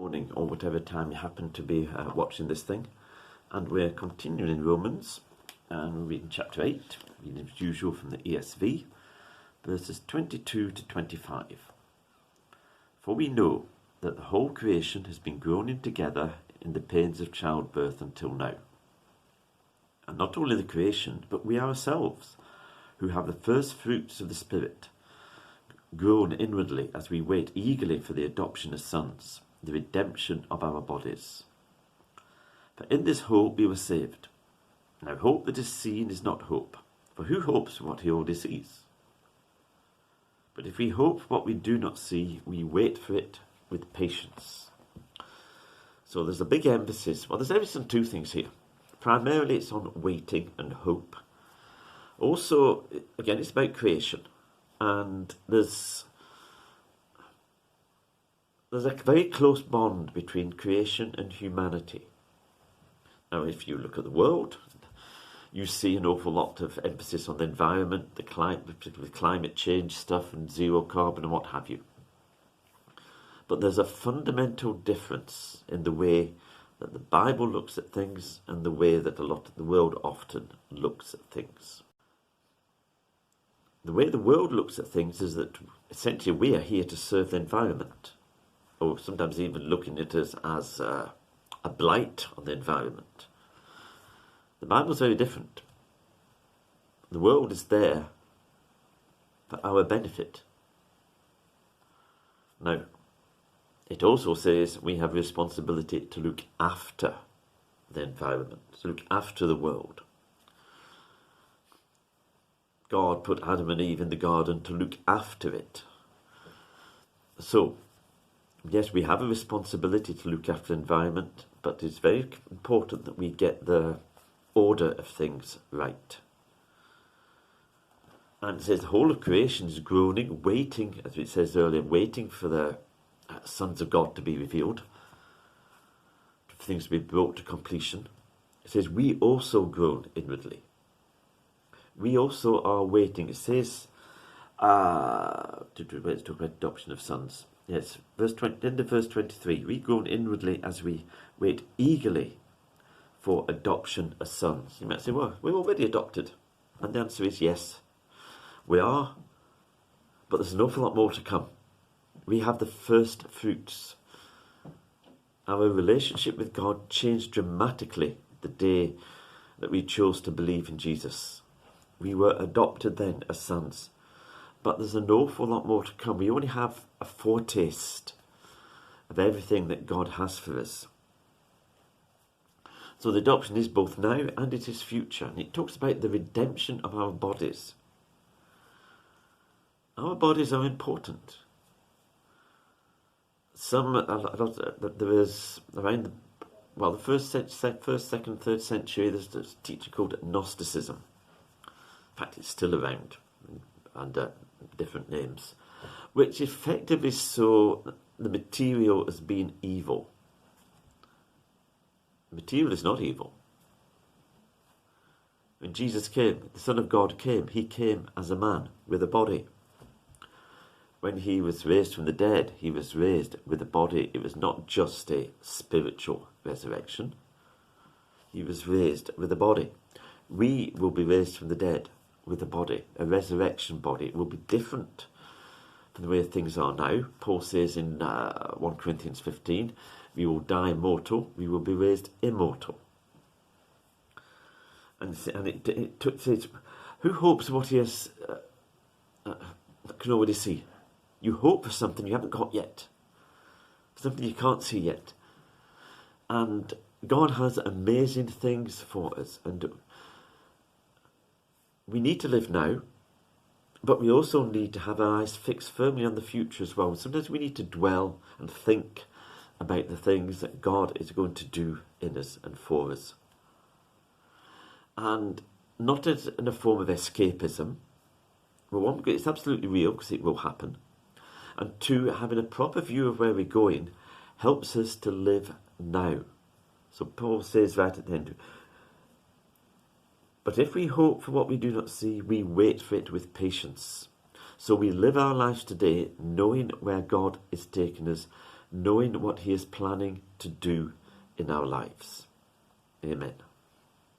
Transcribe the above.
morning or whatever time you happen to be watching this thing. And we're continuing in Romans, and we're reading chapter 8, reading as usual from the ESV, verses 22 to 25. For we know that the whole creation has been groaning together in the pains of childbirth until now. And not only the creation, but we ourselves, who have the first fruits of the Spirit, groan inwardly as we wait eagerly for the adoption as sons, the redemption of our bodies. For in this hope we were saved. Now hope that is seen is not hope, for who hopes what he already sees? But if we hope what we do not see, we wait for it with patience. So there's a big emphasis. Well, there's emphasis on two things here. Primarily it's on waiting and hope. Also, again, it's about creation. And there's a very close bond between creation and humanity. Now, if you look at the world, you see an awful lot of emphasis on the environment, the climate, particularly climate change stuff and zero carbon and what have you. But there's a fundamental difference in the way that the Bible looks at things and the way that a lot of the world often looks at things. The way the world looks at things is that essentially we are here to serve the environment, or sometimes even looking at us as a blight on the environment. The Bible's very different. The world is there for our benefit. Now, it also says we have a responsibility to look after the environment, to look after the world. God put Adam and Eve in the garden to look after it. So, yes, we have a responsibility to look after the environment, but it's very important that we get the order of things right. And it says the whole of creation is groaning, waiting, as it says earlier, waiting for the sons of God to be revealed, for things to be brought to completion. It says we also groan inwardly. We also are waiting. It says, let's talk about adoption of sons. Yes, end of verse 23. We groan inwardly as we wait eagerly for adoption as sons. You might say, well, we're already adopted. And the answer is yes, we are. But there's an awful lot more to come. We have the first fruits. Our relationship with God changed dramatically the day that we chose to believe in Jesus. We were adopted then as sons. But there's an awful lot more to come. We only have a foretaste of everything that God has for us. So the adoption is both now and it is future. And it talks about the redemption of our bodies. Our bodies are important. There is around the first, second, third century, there's a teacher called Gnosticism. In fact, it's still around under different names, which effectively saw the material as being evil. The material is not evil. When Jesus came, the Son of God came, he came as a man with a body. When he was raised from the dead, he was raised with a body. It was not just a spiritual resurrection. He was raised with a body. We will be raised from the dead with a body, a resurrection body. It will be different from the way things are now. Paul says in 1 Corinthians 15, we will die mortal, we will be raised immortal. And it says, who hopes what he has can already see? You hope for something you haven't got yet, something you can't see yet. And God has amazing things for us, and we need to live now, but we also need to have our eyes fixed firmly on the future as well. Sometimes we need to dwell and think about the things that God is going to do in us and for us. And not as in a form of escapism. Well, one, it's absolutely real because it will happen. And two, having a proper view of where we're going helps us to live now. So Paul says right at the end, but if we hope for what we do not see, we wait for it with patience. So we live our lives today knowing where God is taking us, knowing what he is planning to do in our lives. Amen.